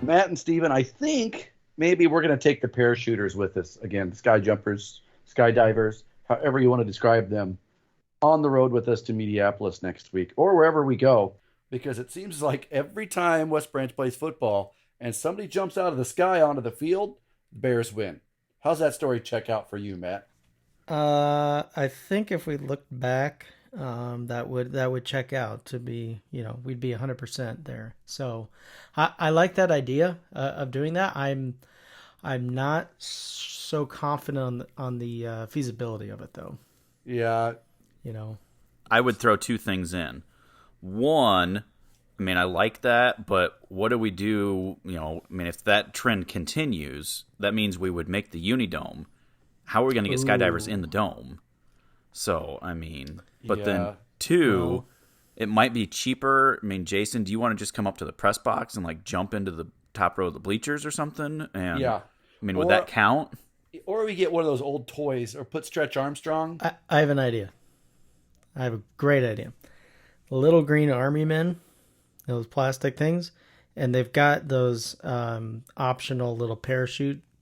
Matt and Steven, I think maybe we're going to take the parachuters with us again, sky jumpers, skydivers, however you want to describe them, on the road with us to Mediapolis next week or wherever we go. Because it seems like every time West Branch plays football and somebody jumps out of the sky onto the field, the Bears win. How's that story check out for you, Matt? I think if we looked back, that would check out to be, we'd be 100% there. So, I like that idea of doing that. I'm not so confident on the feasibility of it though. Yeah. You know, I would throw two things in. One, I mean, I like that, but what do we do? If that trend continues, that means we would make the Unidome. How are we going to get skydivers in the dome? So, but then two, it might be cheaper. I mean, Jason, do you want to just come up to the press box and like jump into the top row of the bleachers or something? And Yeah. Would that count? Or we get one of those old toys or put Stretch Armstrong. I have an idea. I have a great idea. The little green army men, those plastic things, and they've got those optional little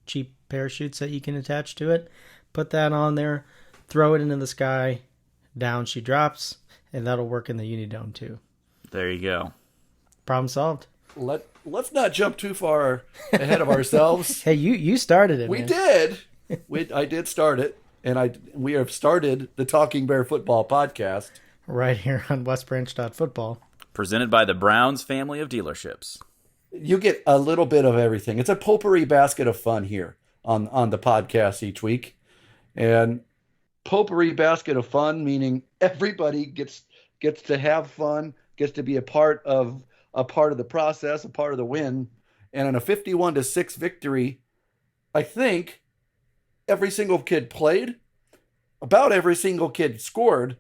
cheap parachutes that you can attach to it. Put that on there, throw it into the sky, down she drops, and that'll work in the Unidome too. There you go. Problem solved. Let's not jump too far ahead of ourselves. Hey, you started it. We man. did. I did start it, and we have started the Talking Bear Football podcast right here on westbranch.football. Presented by the Browns family of dealerships. You get a little bit of everything. It's a potpourri basket of fun here on the podcast each week. And potpourri basket of fun, meaning everybody gets to have fun, gets to be a part of the process, a part of the win. And in a 51-6 victory, I think every single kid played, about every single kid scored,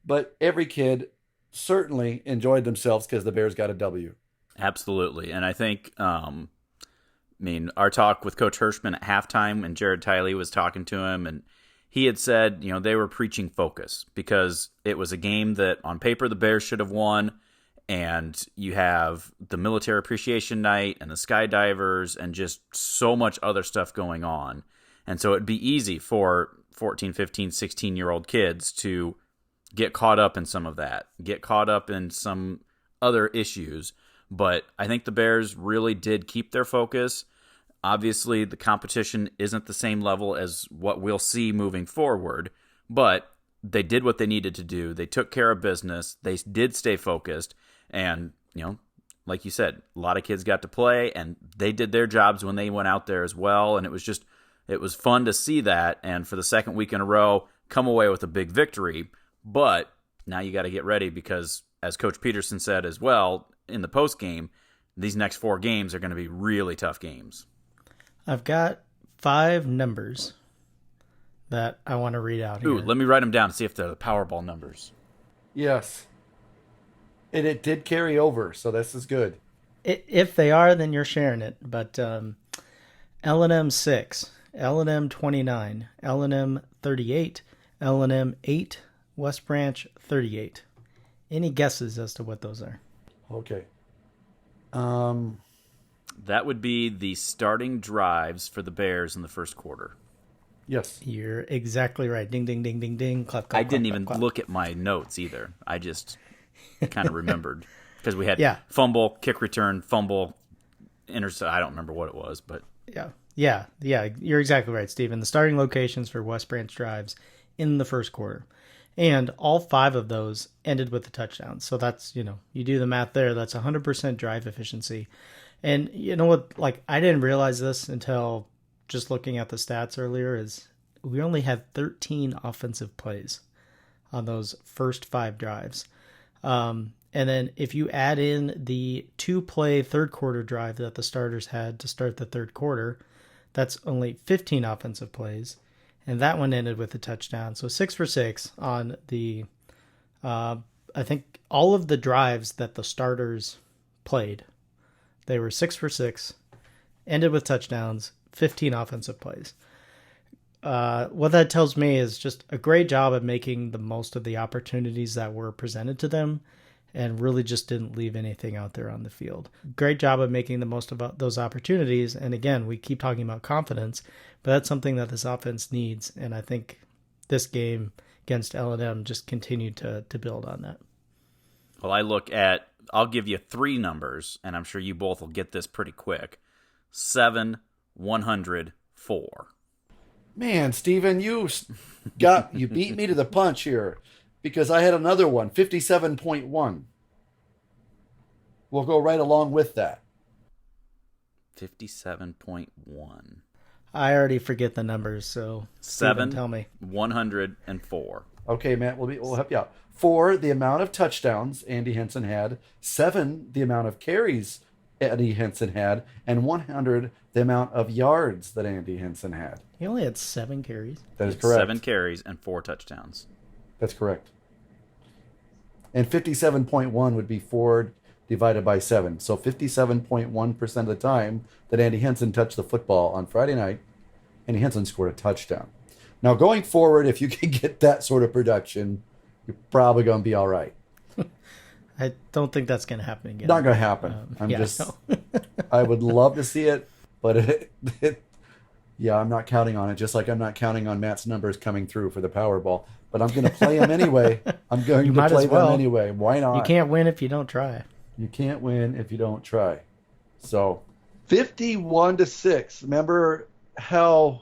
but every kid certainly enjoyed themselves because the Bears got a W. Absolutely. And I think, our talk with Coach Hirschman at halftime, and Jared Tiley was talking to him, and he had said, they were preaching focus because it was a game that on paper the Bears should have won, and you have the military appreciation night and the skydivers and just so much other stuff going on. And so it'd be easy for 14, 15, 16-year-old kids to get caught up in some of that, get caught up in some other issues. But I think the Bears really did keep their focus. Obviously, the competition isn't the same level as what we'll see moving forward, but they did what they needed to do. They took care of business. They did stay focused. And, like you said, a lot of kids got to play, and they did their jobs when they went out there as well. And it was fun to see that. And for the second week in a row, come away with a big victory. But now you got to get ready because, as Coach Peterson said as well in the post game, these next 4 games are going to be really tough games. I've got 5 numbers that I want to read out here. Ooh, let me write them down and see if they're the Powerball numbers. Yes. And it did carry over, so this is good. If they are, then you're sharing it. But L&M 6, L&M 29, L&M 38, L&M 8, West Branch 38. Any guesses as to what those are? Okay. That would be the starting drives for the Bears in the first quarter. Yes. You're exactly right. Ding, ding, ding, ding, ding. Clap, clap, I didn't clap, even clap, look at my notes either. I just kind of remembered because we had Yeah. fumble, kick return, fumble, intercept. I don't remember what it was, but Yeah. You're exactly right, Stephen. The starting locations for West Branch drives in the first quarter. And all 5 of those ended with a touchdown. So that's, you do the math there. That's 100% drive efficiency. And you know what? Like, I didn't realize this until just looking at the stats earlier, is we only had 13 offensive plays on those first 5 drives. And then if you add in the 2-play third quarter drive that the starters had to start the third quarter, that's only 15 offensive plays. And that one ended with a touchdown. So 6 for 6 on the, I think all of the drives that the starters played, they were 6 for 6, ended with touchdowns, 15 offensive plays. What that tells me is just a great job at making the most of the opportunities that were presented to them. and really just didn't leave anything out there on the field. Great job of making the most of those opportunities. And again, we keep talking about confidence, but that's something that this offense needs. And I think this game against L&M just continued to build on that. Well, I'll give you 3 numbers, and I'm sure you both will get this pretty quick. 7, 104. Man, Steven, you beat me to the punch here because I had another one, 57.1. We'll go right along with that. 57.1. I already forget the numbers, so 7, Steven, tell me. 104. Okay, Matt, we'll help you out. 4, the amount of touchdowns Andy Henson had. 7, the amount of carries Andy Henson had. And 100, the amount of yards that Andy Henson had. He only had 7 carries. That is correct. 7 carries and 4 touchdowns. That's correct. And 57.1 would be 4 divided by 7. So 57.1% of the time that Andy Henson touched the football on Friday night, Andy Henson scored a touchdown. Now, going forward, if you can get that sort of production, you're probably going to be all right. I don't think that's going to happen again. Not going to happen. I would love to see it, but I'm not counting on it, just like I'm not counting on Matt's numbers coming through for the Powerball. But I'm going to play them anyway. I'm going to play them anyway. Why not? You can't win if you don't try. You can't win if you don't try. So 51-6. Remember how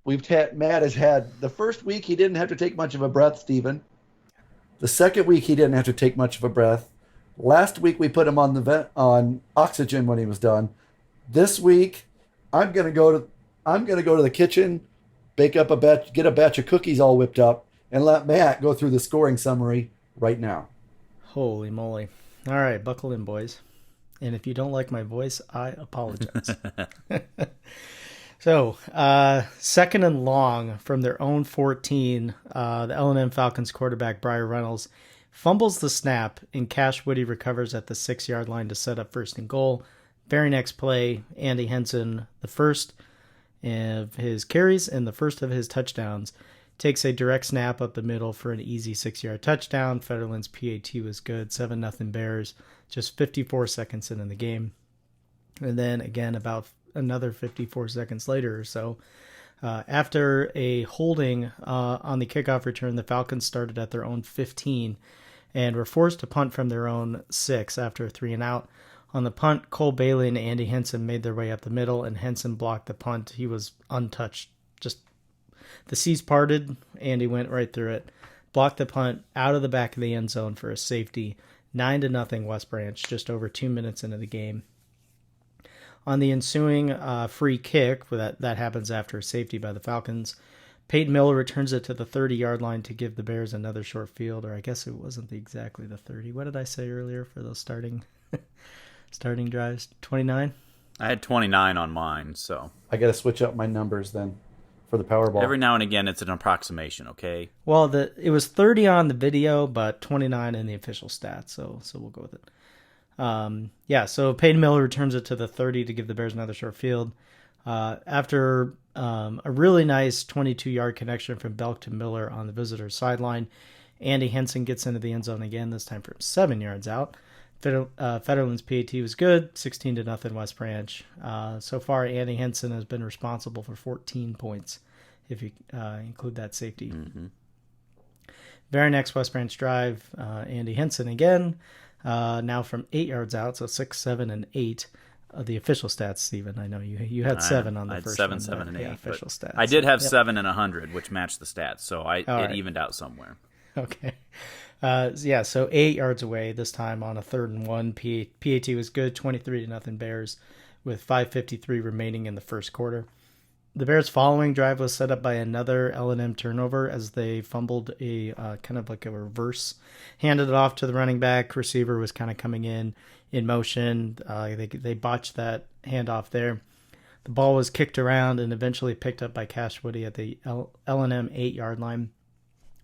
Matt has had the first week he didn't have to take much of a breath, Stephen. The second week he didn't have to take much of a breath. Last week we put him on oxygen when he was done. This week I'm gonna go to the kitchen, get a batch of cookies all whipped up, and let Matt go through the scoring summary right now. Holy moly! All right, buckle in, boys. And if you don't like my voice, I apologize. So, second and long from their own 14, the L&M Falcons quarterback Briar Reynolds fumbles the snap, and Cash Woody recovers at the 6-yard line to set up first and goal. Very next play, Andy Henson, the first of his carries and the first of his touchdowns, takes a direct snap up the middle for an easy 6-yard touchdown. Federland's PAT was good, 7-0 Bears, just 54 seconds into the game. And then again, about another 54 seconds later or so, after a holding on the kickoff return, the Falcons started at their own 15 and were forced to punt from their own 6 after a 3-and-out. On the punt, Cole Bailey and Andy Henson made their way up the middle, and Henson blocked the punt. He was untouched. Just the seas parted. Andy went right through it, blocked the punt out of the back of the end zone for a safety. 9-0 West Branch, just over 2 minutes into the game. On the ensuing free kick, that happens after a safety by the Falcons, Peyton Miller returns it to the 30-yard line to give the Bears another short field, or I guess it wasn't exactly the 30. What did I say earlier for those starting drives? 29? I had 29 on mine, so. I got to switch up my numbers then for the Powerball. Every now and again, it's an approximation, okay? Well, it was 30 on the video, but 29 in the official stats, so we'll go with it. So Peyton Miller returns it to the 30 to give the Bears another short field. After a really nice 22-yard connection from Belk to Miller on the visitor's sideline, Andy Henson gets into the end zone again, this time from 7 yards out. Federland's PAT was good, 16-0 West Branch. So far, Andy Henson has been responsible for 14 points, if you include that safety. Mm-hmm. Very next West Branch drive, Andy Henson again. Now from 8 yards out, so 6, 7, and 8. The official stats, Stephen. I know you had 7 on the first one. 7, and 8. Official stats. I did have 7 and 100, which matched the stats, so it evened out somewhere. Okay. So 8 yards away this time on a 3rd and 1. PAT was good, 23-0 Bears, with 5:53 remaining in the first quarter. The Bears' following drive was set up by another L&M turnover as they fumbled a kind of like a reverse, handed it off to the running back. Receiver was kind of coming in motion. They botched that handoff there. The ball was kicked around and eventually picked up by Cash Woody at the L&M 8-yard line.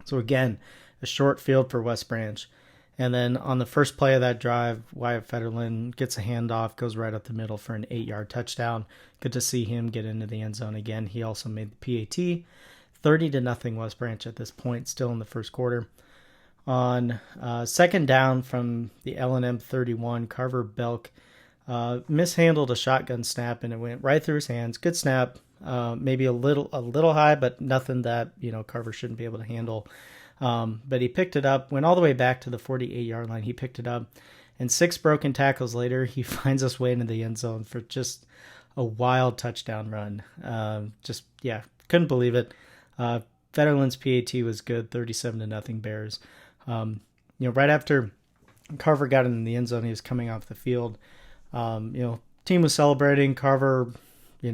So again, a short field for West Branch. And then on the first play of that drive, Wyatt Federland gets a handoff, goes right up the middle for an 8-yard touchdown. Good to see him get into the end zone again. He also made the PAT. 30-0 West Branch at this point, still in the first quarter. On second down from the L&M 31, Carver Belk mishandled a shotgun snap, and it went right through his hands. Good snap, maybe a little high, but nothing that Carver shouldn't be able to handle. But he picked it up, went all the way back to the 48-yard line. He picked it up, and 6 broken tackles later, he finds his way into the end zone for just a wild touchdown run. Couldn't believe it. Federland's PAT was good, 37-0 Bears. Right after Carver got in the end zone, he was coming off the field. Team was celebrating. Carver, he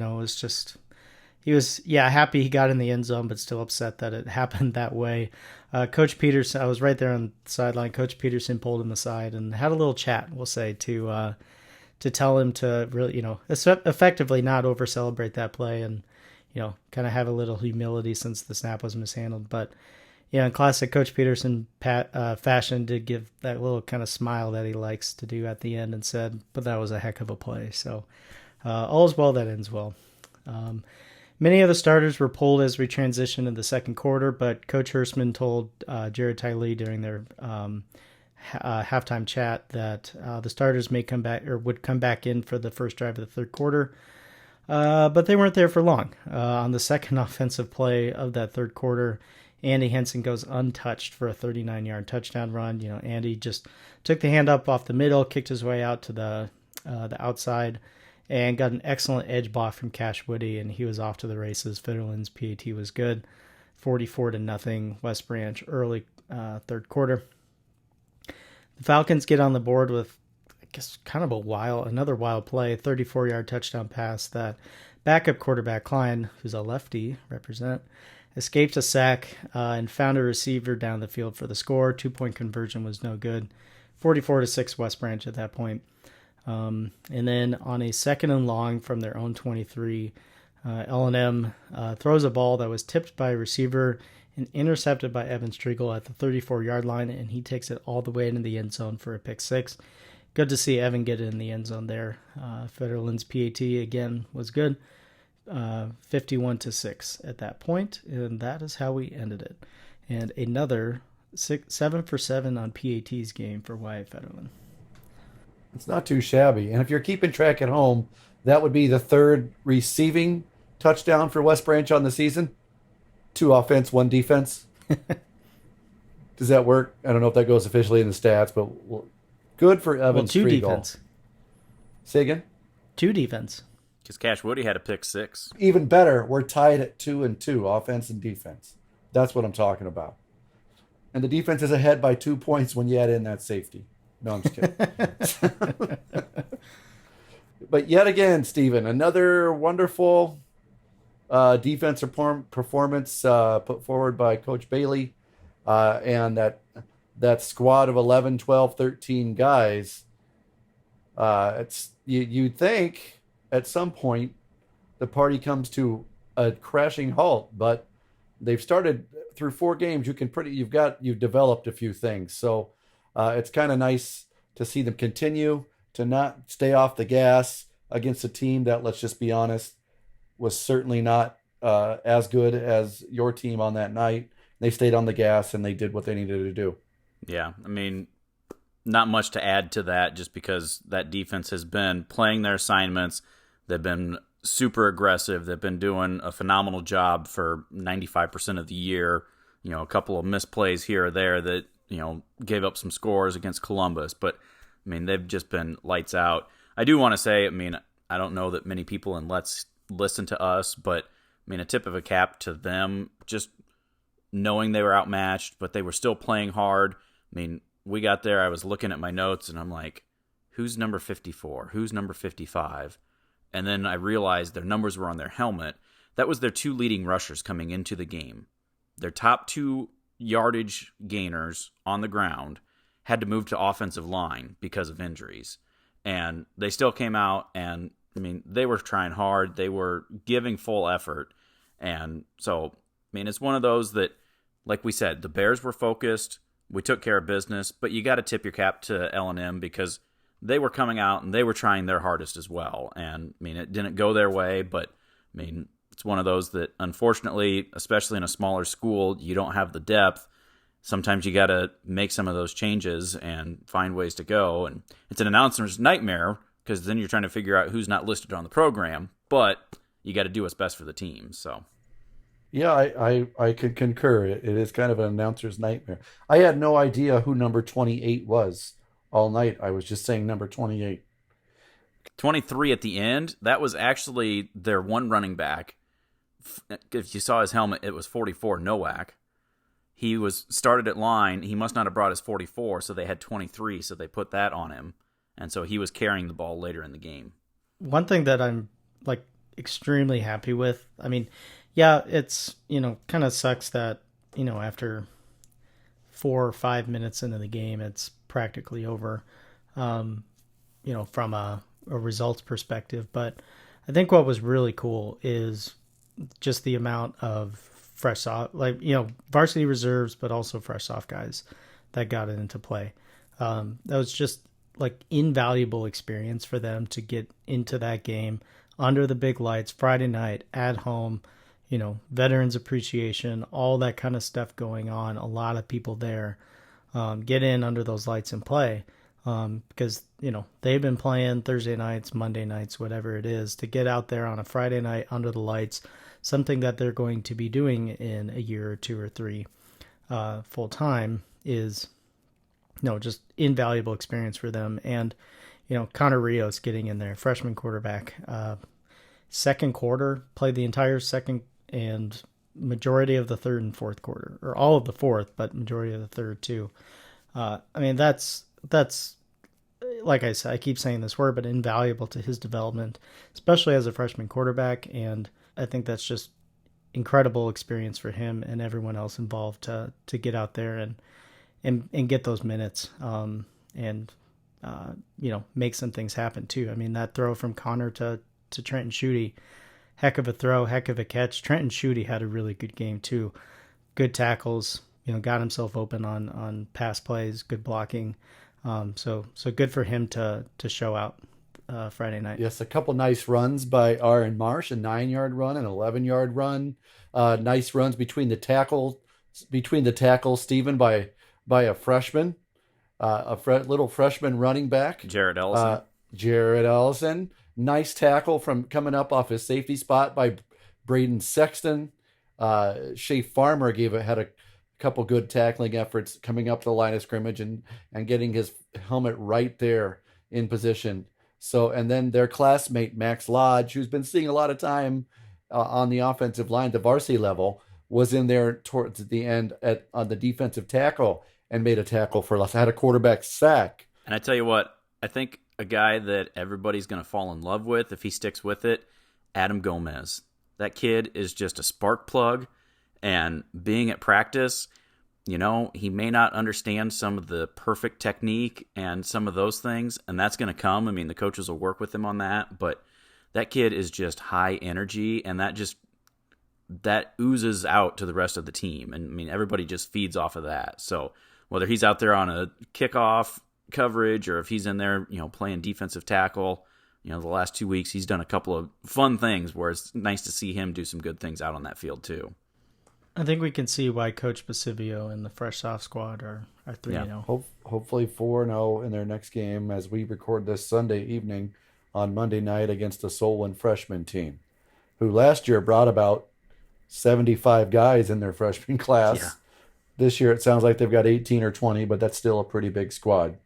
was happy he got in the end zone, but still upset that it happened that way. Coach Peterson, I was right there on the sideline. Coach Peterson pulled him aside and had a little chat, we'll say, to tell him to really, effectively not over celebrate that play and, kind of have a little humility since the snap was mishandled. But in classic Coach Peterson fashion, did give that little kind of smile that he likes to do at the end and said, but that was a heck of a play. So all is well that ends well. Many of the starters were pulled as we transitioned in the second quarter, but Coach Hurstman told Jared Tiley during their halftime chat that the starters may come back or would come back in for the first drive of the third quarter, but they weren't there for long. On the second offensive play of that third quarter, Andy Henson goes untouched for a 39-yard touchdown run. Andy just took the hand up off the middle, kicked his way out to the outside, and got an excellent edge block from Cash Woody, and he was off to the races. Federland's PAT was good, 44-0 West Branch early third quarter. The Falcons get on the board with, I guess, kind of another wild play, 34-yard touchdown pass that backup quarterback Klein, who's a lefty, escaped a sack and found a receiver down the field for the score. 2-point conversion was no good. 44-6 West Branch at that point. And then on a second and long from their own 23, L&M throws a ball that was tipped by a receiver and intercepted by Evan Striegel at the 34-yard line, and he takes it all the way into the end zone for a pick six. Good to see Evan get in the end zone there. Federland's PAT, again, was good. 51-6 at that point, and that is how we ended it. And another 7 for 7 on PAT's game for Wyatt Federland. It's not too shabby. And if you're keeping track at home, that would be the third receiving touchdown for West Branch on the season. 2 offense, 1 defense. Does that work? I don't know if that goes officially in the stats, but good for Evan Striegel. 2 defense. Say again? 2 defense. Because Cash Woody had a pick 6. Even better, we're tied at 2-2, offense and defense. That's what I'm talking about. And the defense is ahead by 2 points when you add in that safety. No, I'm just kidding. But yet again, Stephen, another wonderful defensive performance put forward by Coach Bailey. And that squad of 11, 12, 13 guys, you'd think at some point the party comes to a crashing halt, but they've started through 4 games. You've developed a few things. So it's kind of nice to see them continue to not stay off the gas against a team that, let's just be honest, was certainly not as good as your team on that night. They stayed on the gas and they did what they needed to do. Yeah, I mean, not much to add to that, just because that defense has been playing their assignments. They've been super aggressive. They've been doing a phenomenal job for 95% of the year. A couple of misplays here or there that, gave up some scores against Columbus. But, I mean, they've just been lights out. I do want to say, I mean, I don't know that many people in Let's listen to us, but, I mean, a tip of a cap to them, just knowing they were outmatched, but they were still playing hard. I mean, we got there, I was looking at my notes, and I'm like, who's number 54? Who's number 55? And then I realized their numbers were on their helmet. That was their 2 leading rushers coming into the game. Their top 2 yardage gainers on the ground had to move to offensive line because of injuries. And they still came out, and, I mean, they were trying hard. They were giving full effort. And so, I mean, it's one of those that, like we said, the Bears were focused. We took care of business, but you got to tip your cap to L&M because they were coming out and they were trying their hardest as well. And, I mean, it didn't go their way, but, I mean, it's one of those that, unfortunately, especially in a smaller school, you don't have the depth. sometimes you got to make some of those changes and find ways to go. And it's an announcer's nightmare because then you're trying to figure out who's not listed on the program, but you got to do what's best for the team. So, Yeah, I could concur. It is kind of an announcer's nightmare. I had no idea who number 28 was all night. I was just saying number 28. 23 at the end, that was actually their one running back. If you saw his helmet, it was 44, Nowak. He was started at line. He must not have brought his 44, so they had 23, so they put that on him. And so he was carrying the ball later in the game. One thing that I'm like extremely happy with, I mean, yeah, it's, kind of sucks that, after 4 or 5 minutes into the game, it's practically over, from a results perspective. But I think what was really cool is just the amount of fresh off, varsity reserves, but also fresh off guys that got it into play. That was just like invaluable experience for them to get into that game under the big lights Friday night at home, veterans appreciation, all that kind of stuff going on. A lot of people there, get in under those lights and play. Because, they've been playing Thursday nights, Monday nights, whatever it is, to get out there on a Friday night under the lights, something that they're going to be doing in a year or 2 or 3 full time is, just invaluable experience for them. And, Connor Rios getting in there, freshman quarterback, second quarter, played the entire second and majority of the third and fourth quarter, or all of the fourth, but majority of the third too. That's like I said, I keep saying this word, but invaluable to his development, especially as a freshman quarterback. And I think that's just incredible experience for him and everyone else involved to get out there and get those minutes, make some things happen too. I mean, that throw from Connor to Trenton Schutte, heck of a throw, heck of a catch. Trenton Schutte had a really good game too. Good tackles, got himself open on pass plays, good blocking. So good for him to show out Friday night. Yes, a couple nice runs by Aaron Marsh, a 9-yard run, an 11-yard run. Nice runs between the tackles, Stephen, by a freshman, little freshman running back, Jared Ellison. Nice tackle from coming up off his safety spot by Braden Sexton. Shea Farmer had a couple good tackling efforts coming up the line of scrimmage and getting his helmet right there in position. So, and then their classmate, Max Lodge, who's been seeing a lot of time on the offensive line, the varsity level, was in there towards the end on the defensive tackle and made a tackle for us. Had a quarterback sack. And I tell you what, I think a guy that everybody's going to fall in love with if he sticks with it, Adam Gomez. That kid is just a spark plug. And being at practice, he may not understand some of the perfect technique and some of those things, and that's going to come. I mean, the coaches will work with him on that, but that kid is just high energy, and that oozes out to the rest of the team. And I mean, everybody just feeds off of that. So whether he's out there on a kickoff coverage or if he's in there, playing defensive tackle, the last 2 weeks he's done a couple of fun things where it's nice to see him do some good things out on that field too. I think we can see why Coach Basivio and the Fresh Soft squad are 3-0. Hopefully 4-0 in their next game as we record this Sunday evening on Monday night against the Solon freshman team, who last year brought about 75 guys in their freshman class. Yeah. This year it sounds like they've got 18 or 20, but that's still a pretty big squad.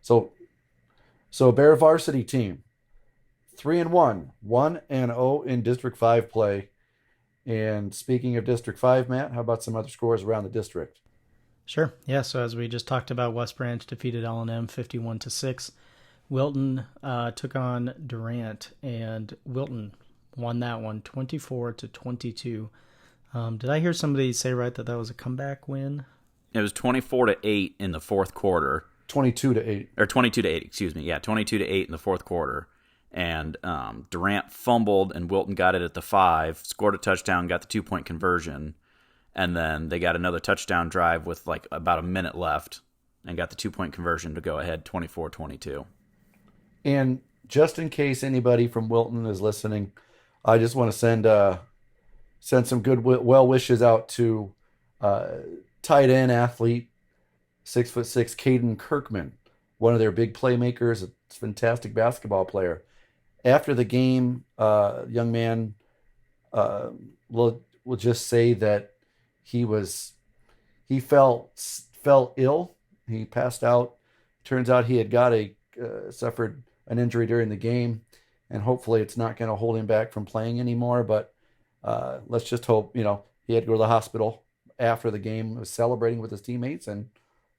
So Bear varsity team, 3-1, 1-0 in District 5 play. And speaking of District 5, Matt, how about some other scores around the district? Sure. Yeah, so as we just talked about, West Branch defeated L&M 51-6. Wilton took on Durant, and Wilton won that one 24-22. Did I hear somebody say right that was a comeback win? It was 24-8 in the fourth quarter. 22-8. Or 22-8, excuse me. Yeah, 22-8 in the fourth quarter. And Durant fumbled, and Wilton got it at the 5, scored a touchdown, got the 2-point conversion, and then they got another touchdown drive with like about a minute left and got the 2-point conversion to go ahead 24-22. And just in case anybody from Wilton is listening, I just want to send some good well wishes out to tight end athlete 6'6" Caden Kirkman, one of their big playmakers, a fantastic basketball player. After the game, young man uh, will just say that he was he fell ill. He passed out. Turns out he had got a suffered an injury during the game, and hopefully it's not going to hold him back from playing anymore. But let's just hope. He had to go to the hospital after the game, was celebrating with his teammates, and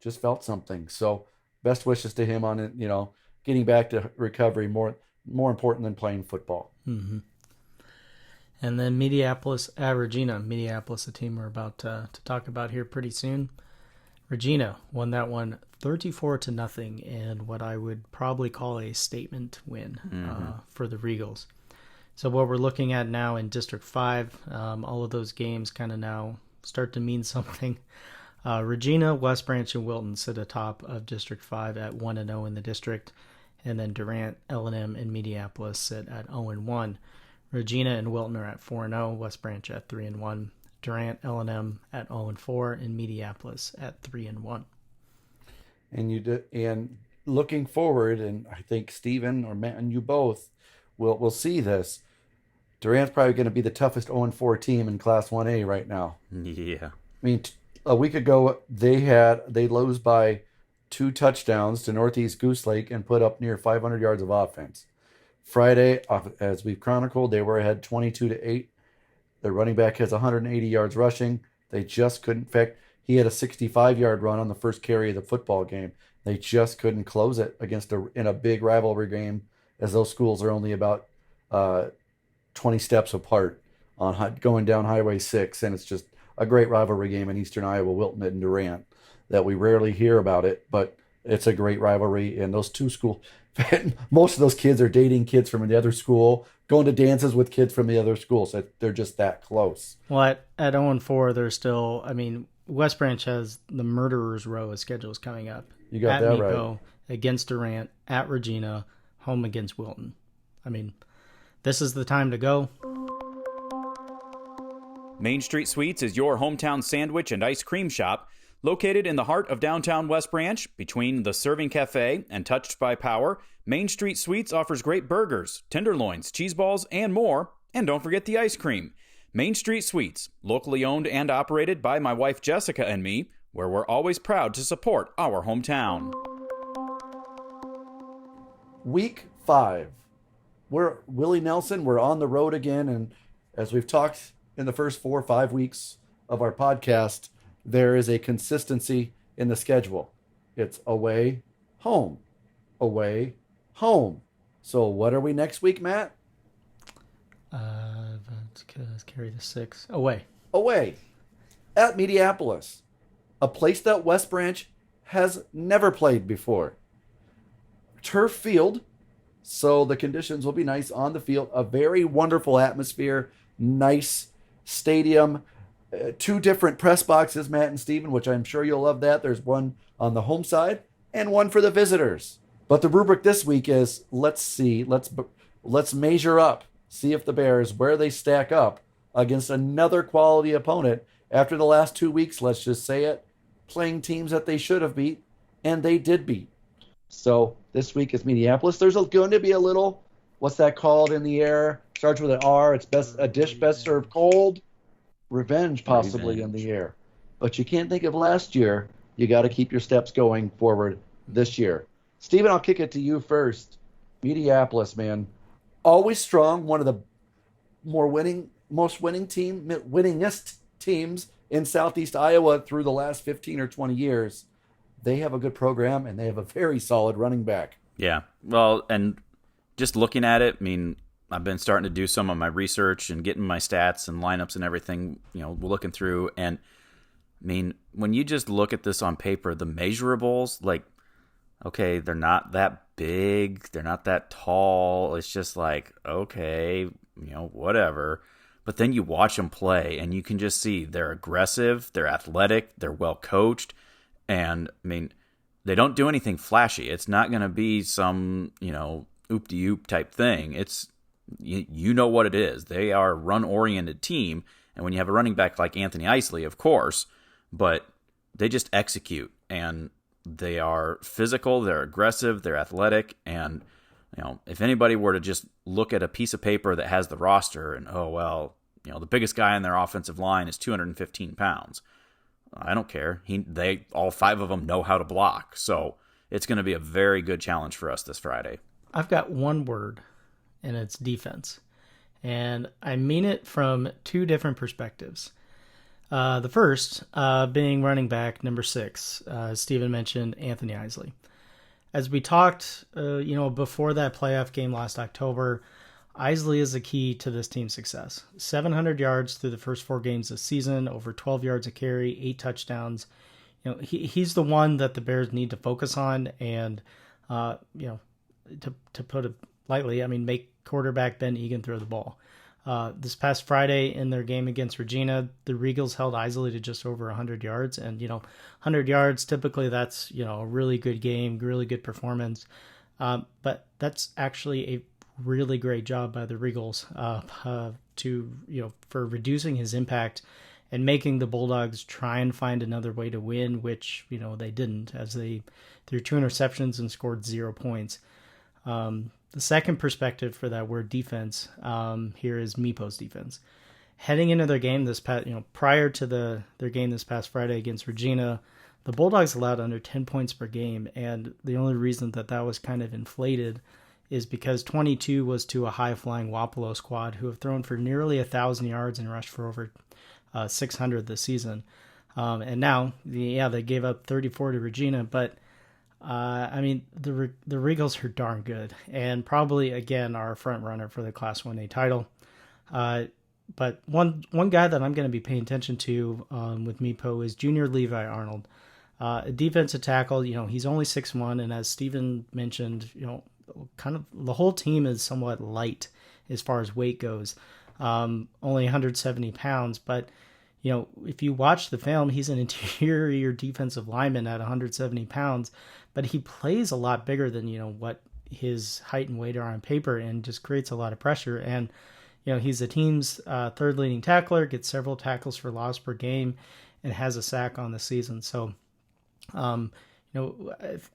just felt something. So best wishes to him on it. Getting back to recovery, more important than playing football. Mm-hmm. And then Mediapolis at Regina. Mediapolis, a team we're about to talk about here pretty soon. Regina won that one 34-0 in what I would probably call a statement win for the Regals. So what we're looking at now in District 5, all of those games kind of now start to mean something. Regina, West Branch, and Wilton sit atop of District 5 at 1-0 in the district. And then Durant, L&M, and Mediapolis sit at 0-1. Regina and Wilton are at 4-0, West Branch at 3-1, Durant, L&M at 0-4, and Mediapolis at 3-1. And looking forward, and I think Stephen or Matt and you both will see this. Durant's probably going to be the toughest 0-4 team in Class 1A right now. Yeah. I mean, a week ago they lose by 2 touchdowns to Northeast Goose Lake and put up near 500 yards of offense. Friday, as we've chronicled, they were ahead 22-8. Their running back has 180 yards rushing. They just couldn't. In fact, he had a 65-yard run on the first carry of the football game. They just couldn't close it in a big rivalry game, as those schools are only about 20 steps apart on going down Highway 6, and it's just a great rivalry game in Eastern Iowa, Wilton and Durant, that we rarely hear about it, but it's a great rivalry. And those two schools, most of those kids are dating kids from the other school, going to dances with kids from the other school. So they're just that close. Well, at 0-4, they're still, West Branch has the Murderers Row of schedules coming up. You got at that Meepo, right. Against Durant, at Regina, home against Wilton. This is the time to go. Main Street Sweets is your hometown sandwich and ice cream shop, located in the heart of downtown West Branch, between the Serving Cafe and Touched by Power. Main Street Sweets offers great burgers, tenderloins, cheese balls, and more. And don't forget the ice cream. Main Street Sweets, locally owned and operated by my wife Jessica and me, where we're always proud to support our hometown. Week 5. We're Willie Nelson. We're on the road again. And as we've talked in the first 4 or 5 weeks of our podcast, there is a consistency in the schedule. It's away, home, away, home. So what are we next week, Matt? Let's carry the 6. Away. Away at Mediapolis, a place that West Branch has never played before. Turf field, so the conditions will be nice on the field. A very wonderful atmosphere, nice stadium. 2 different press boxes, Matt and Steven, which I'm sure you'll love that. There's one on the home side and one for the visitors. But the rubric this week is, let's measure up, see if the Bears, where they stack up against another quality opponent after the last 2 weeks, let's just say it, playing teams that they should have beat, and they did beat. So this week is Mediapolis. There's going to be a little, what's that called in the air? Starts with an R. It's a dish best served cold. Revenge possibly in the air. But you can't think of last year. You got to keep your steps going forward this year. Steven, I'll kick it to you first. Mediapolis, man. Always strong. One of the winningest teams in Southeast Iowa through the last 15 or 20 years. They have a good program, and they have a very solid running back. Yeah. Well, and just looking at it, I've been starting to do some of my research and getting my stats and lineups and everything, looking through. And when you just look at this on paper, the measurables, okay, they're not that big, they're not that tall. It's just okay, whatever. But then you watch them play and you can just see they're aggressive, they're athletic, they're well coached. And they don't do anything flashy. It's not going to be some, oop-de-oop type thing. It's, you know what it is. They are a run-oriented team. And when you have a running back like Anthony Isley, of course, but they just execute. And They are physical, they're aggressive, they're athletic, and if anybody were to just look at a piece of paper that has the roster and, the biggest guy in their offensive line is 215 pounds. I don't care. They all 5 of them know how to block. So it's going to be a very good challenge for us this Friday. I've got one word, and it's defense. And I mean it from 2 different perspectives. The first being running back number 6, as Steven mentioned, Anthony Isley. As we talked, before that playoff game last October, Isley is the key to this team's success. 700 yards through the first 4 games this season, over 12 yards a carry, 8 touchdowns. He's the one that the Bears need to focus on, and to put it lightly, make quarterback Ben Egan throw the ball. This past Friday in their game against Regina, the Regals held Isley to just over 100 yards. And, 100 yards, typically that's, a really good game, really good performance. But that's actually a really great job by the Regals for reducing his impact and making the Bulldogs try and find another way to win, which, they didn't, as they threw 2 interceptions and scored 0 points. The second perspective for that word defense here is Meepo's defense. Heading into their game prior to their game this past Friday against Regina, the Bulldogs allowed under 10 points per game, and the only reason that was kind of inflated is because 22 was to a high-flying Wapello squad who have thrown for nearly 1,000 yards and rushed for over 600 this season. And now, they gave up 34 to Regina, but the Regals are darn good, and probably again are a front runner for the Class 1A title. But one guy that I'm going to be paying attention to with Meepo is Junior Levi Arnold, a defensive tackle. He's only 6'1", and as Steven mentioned, kind of the whole team is somewhat light as far as weight goes, only 170 pounds, but. If you watch the film, he's an interior defensive lineman at 170 pounds, but he plays a lot bigger than, what his height and weight are on paper, and just creates a lot of pressure. And, he's the team's third leading tackler, gets several tackles for loss per game, and has a sack on the season. So, I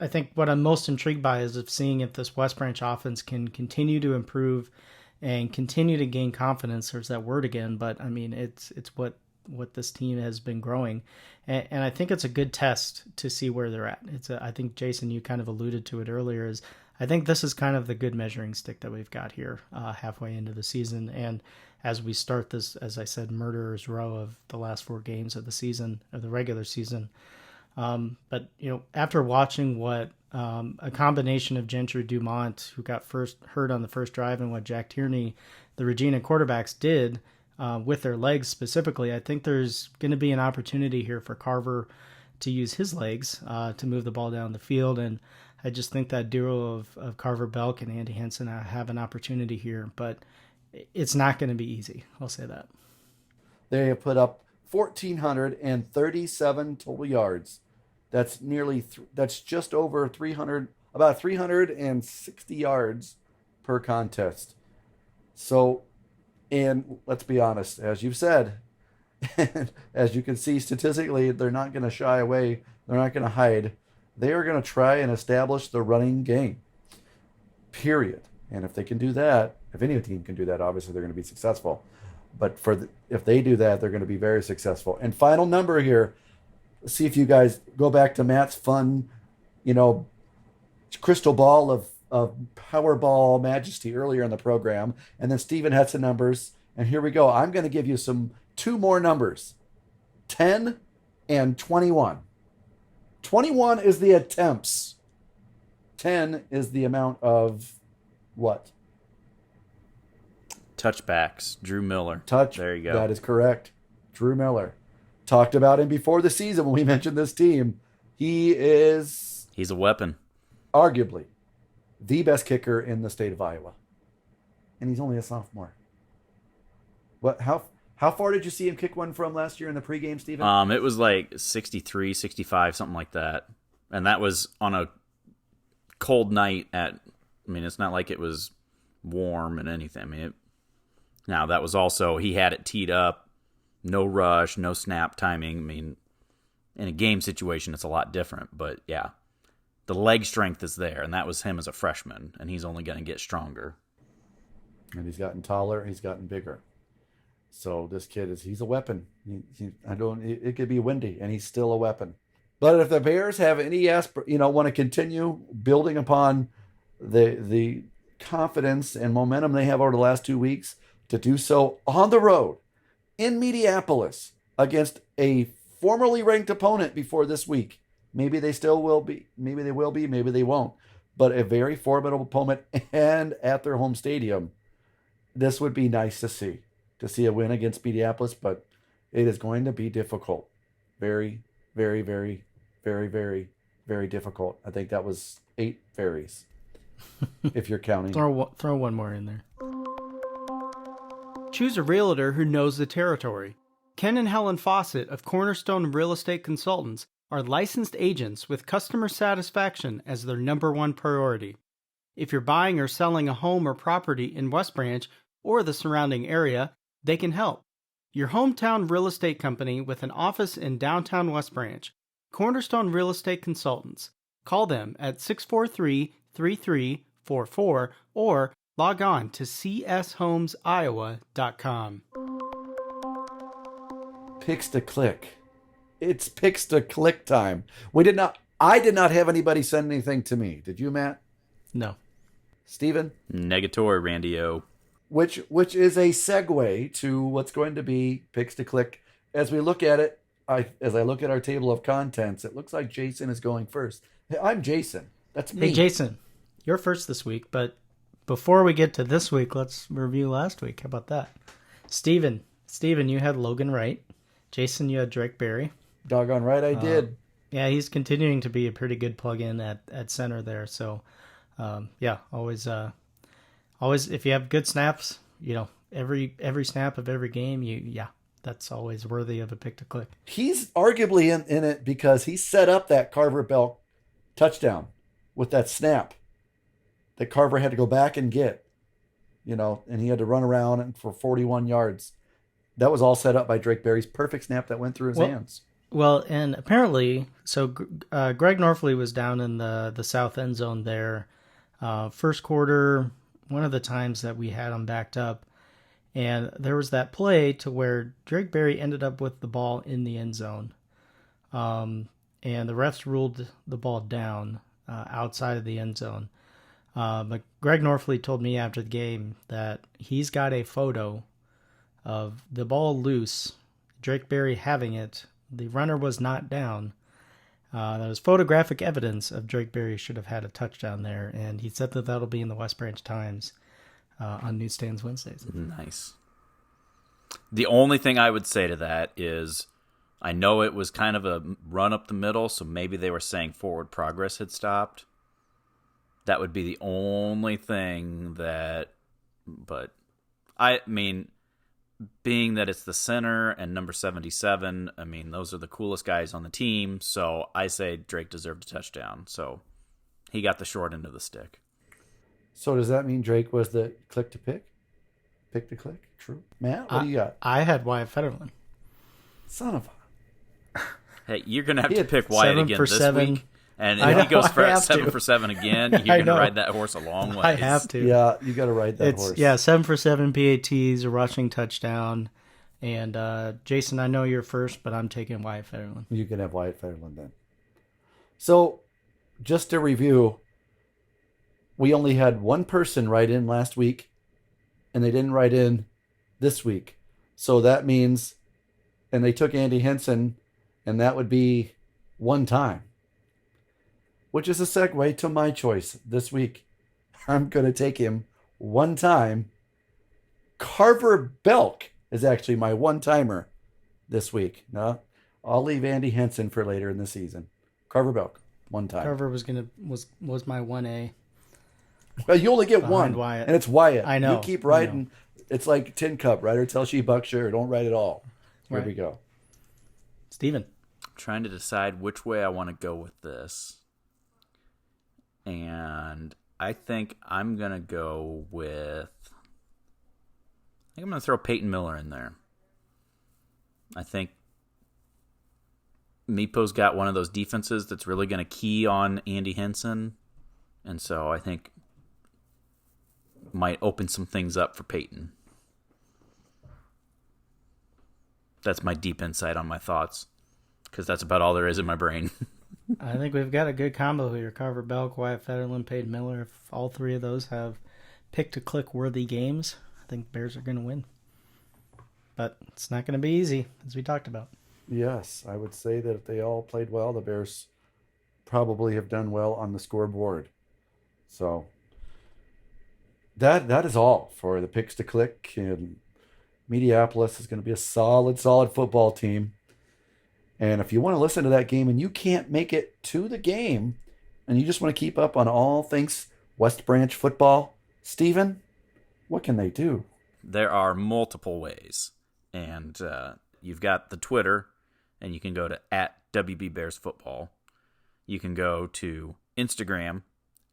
think what I'm most intrigued by is of seeing if this West Branch offense can continue to improve and continue to gain confidence. There's that word again, but it's what this team has been growing, and I think it's a good test to see where they're at. I think Jason, you kind of alluded to it earlier, is I think this is kind of the good measuring stick that we've got here halfway into the season, and as we start this, as I said, murderer's row of the last 4 games of the season, of the regular season. But after watching what a combination of Gentry, Dumont, who got first hurt on the first drive, and what Jack Tierney, the Regina quarterbacks, did with their legs specifically, I think there's going to be an opportunity here for Carver to use his legs to move the ball down the field. And I just think that duo of Carver Belk and Andy Henson have an opportunity here, but it's not going to be easy. I'll say that. They have put up 1,437 total yards. That's that's just over 300, about 360 yards per contest. So, and let's be honest, as you've said, as you can see statistically, they're not going to shy away. They're not going to hide. They are going to try and establish the running game, period. And if they can do that, if any team can do that, obviously they're going to be successful. But if they do that, they're going to be very successful. And final number here, let's see if you guys go back to Matt's fun, crystal ball of Powerball majesty earlier in the program, and then Steven had some numbers, and here we go. I'm going to give you 2 more numbers, 10 and 21. 21 is the attempts. 10 is the amount of what? Touchbacks. Drew Miller. There you go. That is correct. Drew Miller. Talked about him before the season when we mentioned this team. He's a weapon. Arguably the best kicker in the state of Iowa. And he's only a sophomore. How far did you see him kick one from last year in the pregame, Steven? It was like 63, 65, something like that. And that was on a cold night it's not like it was warm and anything. Now that was also, he had it teed up, no rush, no snap timing. In a game situation, it's a lot different, but yeah, the leg strength is there, and that was him as a freshman, and he's only going to get stronger. And he's gotten taller. He's gotten bigger. So this kid he's a weapon. It could be windy, and he's still a weapon. But if the Bears have any want to continue building upon the confidence and momentum they have over the last 2 weeks, to do so on the road in Mediapolis against a formerly ranked opponent before this week. Maybe they still will be. Maybe they will be. Maybe they won't. But a very formidable opponent and at their home stadium. This would be nice to see a win against Mediapolis, but it is going to be difficult. Very, very, very, very, very, very difficult. I think that was 8 varies, if you're counting. Throw one more in there. Choose a realtor who knows the territory. Ken and Helen Fawcett of Cornerstone Real Estate Consultants are licensed agents with customer satisfaction as their #1 priority. If you're buying or selling a home or property in West Branch or the surrounding area, they can help. Your hometown real estate company with an office in downtown West Branch. Cornerstone Real Estate Consultants. Call them at 643-3344 or log on to cshomesiowa.com. Picks to click. It's picks to click time. I did not have anybody send anything to me. Did you, Matt? No. Steven? Negatory, Randy O. Which is a segue to what's going to be picks to click. As we look at it, as I look at our table of contents, it looks like Jason is going first. Hey, I'm Jason. That's me. Hey, Jason, you're first this week, but before we get to this week, let's review last week. How about that? Steven, you had Logan Wright. Jason, you had Drake Berry. Doggone right I did. Yeah, he's continuing to be a pretty good plug-in at center there. So, always if you have good snaps, every snap of every game, that's always worthy of a pick to click. He's arguably in it because he set up that Carver Bell touchdown with that snap that Carver had to go back and get, and he had to run around for 41 yards. That was all set up by Drake Berry's perfect snap that went through his hands. Well, and apparently, so Greg Norfley was down in the south end zone there. First quarter, one of the times that we had him backed up, and there was that play to where Drake Berry ended up with the ball in the end zone. And the refs ruled the ball down outside of the end zone. But Greg Norfley told me after the game that he's got a photo of the ball loose, Drake Berry having it. The runner was not down. There was photographic evidence of Drake Berry should have had a touchdown there, and he said that that'll be in the West Branch Times on Newsstands Wednesdays. Nice. The only thing I would say to that is I know it was kind of a run up the middle, so maybe they were saying forward progress had stopped. That would be the only thing but I mean, being that it's the center and number 77, I mean, those are the coolest guys on the team, so I say Drake deserved a touchdown. So he got the short end of the stick. So does that mean Drake was the click to pick? Pick to click? True. Matt, what do you got? I had Wyatt Fetterman. Son of a... Hey, you're going to have to pick Wyatt again this 7. week. And if he goes for 7 for 7 again, you're going to ride that horse a long way. I have to. Yeah, you got to ride that horse. Yeah, 7 for 7 PATs, a rushing touchdown. And Jason, I know you're first, but I'm taking Wyatt Fetterman. You can have Wyatt Fetterman then. So, just to review, we only had one person write in last week, and they didn't write in this week. So that means, and they took Andy Henson, and that would be one time. Which is a segue to my choice this week. I'm going to take him one time. Carver Belk is actually my one-timer this week. No, I'll leave Andy Henson for later in the season. Carver Belk, one time. Carver was my 1A. Well, you only get one, Wyatt. and it's Wyatt. I know. You keep writing. It's like Tin Cup, writer tells you buck sure. Don't write it all. Here we go. Steven. I'm trying to decide which way I want to go with this. And I think I'm going to go with... I think I'm going to throw Peyton Miller in there. I think Meepo's got one of those defenses that's really going to key on Andy Henson. And so I think might open some things up for Peyton. That's my deep insight on my thoughts, because that's about all there is in my brain. I think we've got a good combo here. Carver Belk, Wyatt Fetterland, Peyton Miller. If all three of those have pick-to-click worthy games, I think Bears are going to win. But it's not going to be easy, as we talked about. Yes, I would say that if they all played well, the Bears probably have done well on the scoreboard. So that is all for the picks to click. And Mediapolis is going to be a solid football team. And if you want to listen to that game and you can't make it to the game and you just want to keep up on all things West Branch football, Stephen, what can they do? There are multiple ways. And you've got the Twitter, and you can go to @WBBearsFootball. You can go to Instagram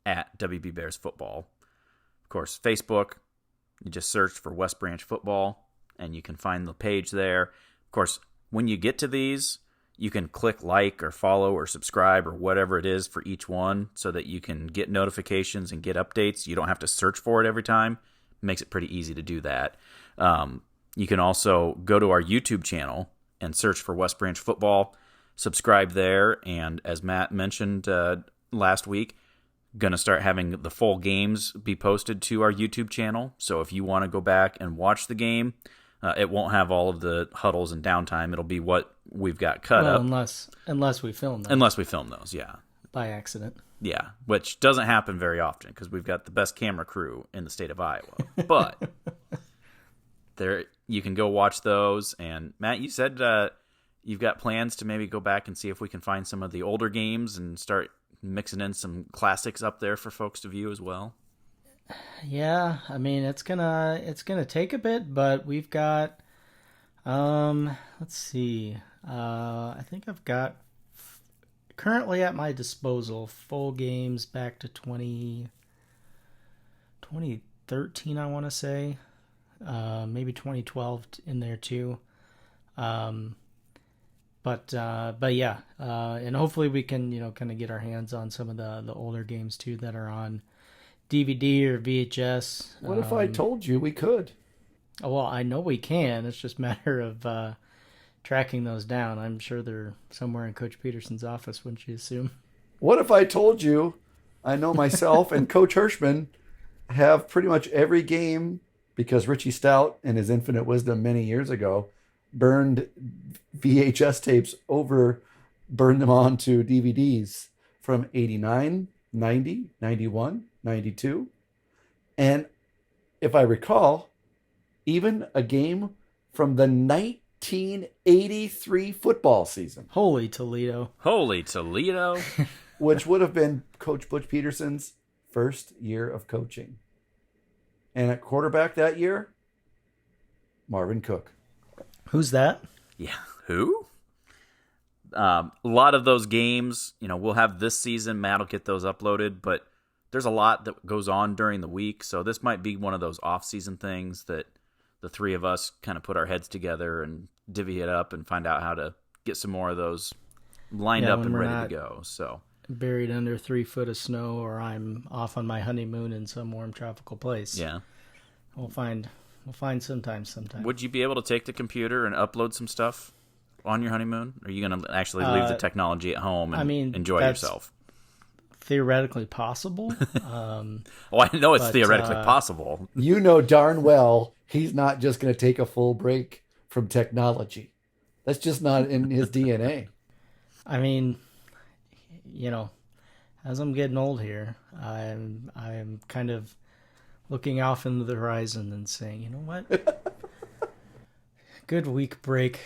@WBBearsFootball. Of course, Facebook, you just search for West Branch Football, and you can find the page there. Of course, when you get to these, you can click like or follow or subscribe or whatever it is for each one so that you can get notifications and get updates. You don't have to search for it every time. It makes it pretty easy to do that. You can also go to our YouTube channel and search for West Branch Football, subscribe there, and as Matt mentioned last week, going to start having the full games be posted to our YouTube channel. So if you want to go back and watch the game, it won't have all of the huddles and downtime. It'll be what we've got cut up. Unless we film them. Unless we film those, yeah. By accident. Yeah, which doesn't happen very often because we've got the best camera crew in the state of Iowa. But there, you can go watch those. And Matt, you said you've got plans to maybe go back and see if we can find some of the older games and start mixing in some classics up there for folks to view as well. Yeah, I mean it's gonna take a bit, but we've got let's see. I think I've got currently at my disposal full games back to 2013, I want to say. Maybe 2012 in there too. But yeah, and hopefully we can, kind of get our hands on some of the older games too that are on DVD or VHS. What if I told you we could? Well, I know we can. It's just a matter of tracking those down. I'm sure they're somewhere in Coach Peterson's office, wouldn't you assume? What if I told you I know myself and Coach Hirschman have pretty much every game because Richie Stout, in his infinite wisdom many years ago, burned VHS tapes burned them onto DVDs from 89, 90, 91, 92. And if I recall, even a game from the 1983 football season. Holy Toledo. Which would have been Coach Butch Peterson's first year of coaching. And at quarterback that year, Marvin Cook. Who's that? Yeah, who? A lot of those games, we'll have this season. Matt will get those uploaded, but there's a lot that goes on during the week. So this might be one of those off-season things that the three of us kind of put our heads together and divvy it up and find out how to get some more of those lined up and ready to go. So buried under 3 foot of snow, or I'm off on my honeymoon in some warm tropical place. Yeah, we'll find sometime. Would you be able to take the computer and upload some stuff on your honeymoon? Or are you going to actually leave the technology at home and enjoy yourself? Theoretically possible. I know it's theoretically possible. You know darn well he's not just going to take a full break from technology. That's just not in his DNA. I mean, as I'm getting old here, I'm kind of looking off into the horizon and saying, you know what? Good week break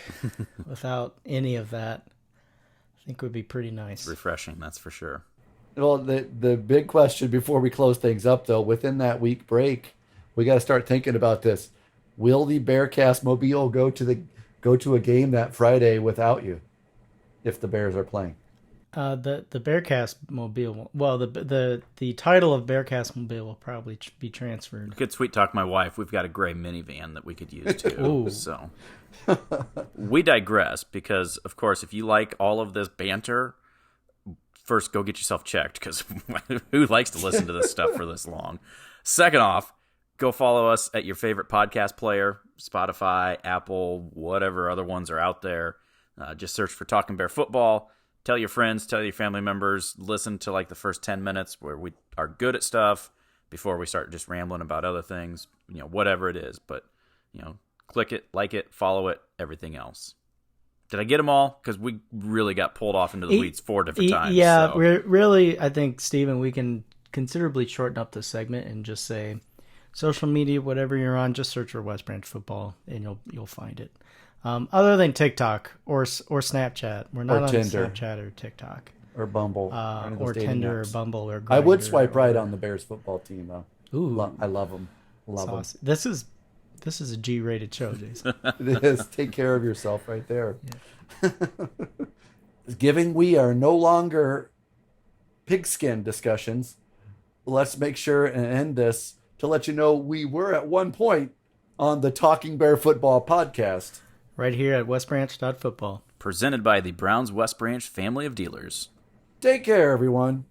without any of that, I think would be pretty nice. Refreshing, that's for sure. Well, the big question before we close things up, though, within that week break, we got to start thinking about this. Will the Bearcast Mobile go to a game that Friday without you if the Bears are playing? The Bearcast Mobile. Well, the title of Bearcast Mobile will probably be transferred. We could sweet talk my wife. We've got a gray minivan that we could use too. Ooh. So we digress because, of course, if you like all of this banter, first go get yourself checked because who likes to listen to this stuff for this long? Second off, go follow us at your favorite podcast player, Spotify, Apple, whatever other ones are out there. Just search for Talking Bear Football. Tell your friends, tell your family members, listen to like the first 10 minutes where we are good at stuff before we start just rambling about other things, whatever it is. But, click it, like it, follow it, everything else. Did I get them all? Because we really got pulled off into the weeds 4 different times. Yeah, so. Really, I think, Stephen, we can considerably shorten up this segment and just say social media, whatever you're on, just search for West Branch Football and you'll find it. Other than TikTok or Snapchat, we're not on Snapchat or TikTok or Bumble or Tinder or Bumble or Grindr. I would swipe right on the Bears football team though. Ooh, I love them. Love them. This is a G-rated show, Jason. It is. Take care of yourself right there. Yeah. Given we are no longer pigskin discussions, let's make sure and end this to let you know we were at one point on the Talking Bear Football podcast. Right here at westbranch.football. Presented by the Browns West Branch family of dealers. Take care, everyone.